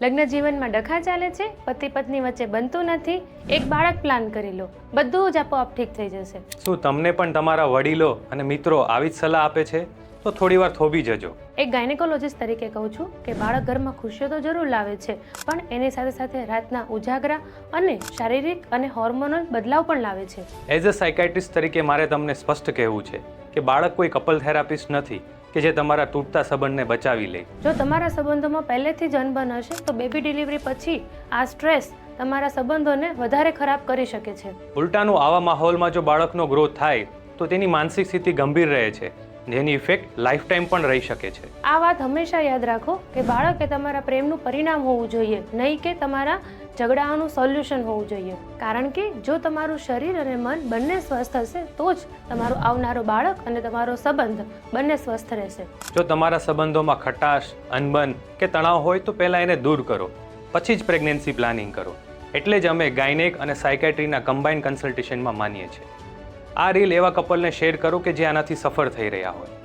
લગ્ન જીવનમાં ડખા ચાલે છે, પતિ પત્ની વચ્ચે બનતું નથી, એક બાળક પ્લાન કરી લો, બધું જ આપોઆપ ઠીક થઈ જશે. શું તમને પણ તમારા વડીલો અને મિત્રો આવી જ સલાહ આપે છે? તો થોડી વાર થોભી જજો. એક ગાયનેકોલોજીસ્ટ તરીકે કહું છું કે બાળક ઘરમાં ખુશીઓ તો જરૂર લાવે છે, પણ એની સાથે સાથે રાતના ઉજાગરા અને શારીરિક અને હોર્મોનલ બદલાવ પણ લાવે છે. એઝ અ સાયકાઇટ્રિસ્ટ તરીકે મારે તમને સ્પષ્ટ કહેવું છે કે બાળક કોઈ કપલ થેરાપિસ્ટ નથી કે જે તમારા તૂટતા સંબંધને બચાવી લે. જો તમારા સંબંધોમાં પહેલેથી જ અનબન હશે તો બેબી ડિલિવરી પછી આ સ્ટ્રેસ તમારા સંબંધોને વધારે ખરાબ કરી શકે છે. ઉલટાનું આવા માહોલમાં જો બાળકનો ગ્રોથ થાય તો તેની માનસિક સ્થિતિ ગંભીર રહે છે, જેની ઇફેક્ટ લાઈફ ટાઈમ પણ રહી શકે છે. આ વાત હંમેશા યાદ રાખો કે બાળક એ તમારા પ્રેમનું પરિણામ હોવું જોઈએ, નહીં કે તમારા ઝઘડાઓનું સોલ્યુશન હોવું જોઈએ. કારણ કે જો તમારું શરીર અને મન બંને સ્વસ્થ હશે તો જ તમારું આવનારું બાળક અને તમારો સંબંધ બંને સ્વસ્થ રહેશે. જો તમારા સંબંધોમાં ખટાશ, અનબન કે તણાવ હોય તો પહેલા એને દૂર કરો, પછી જ પ્રેગ્નન્સી પ્લાનિંગ કરો. એટલે જ અમે ગાયનેક અને સાયકાઇટ્રીના કમ્બાઇન કન્સલ્ટેશનમાં માનીએ છીએ. આ રીલ એવા કપલને શેર કરો કે જે આનાથી સફળ થઈ રહ્યા હોય.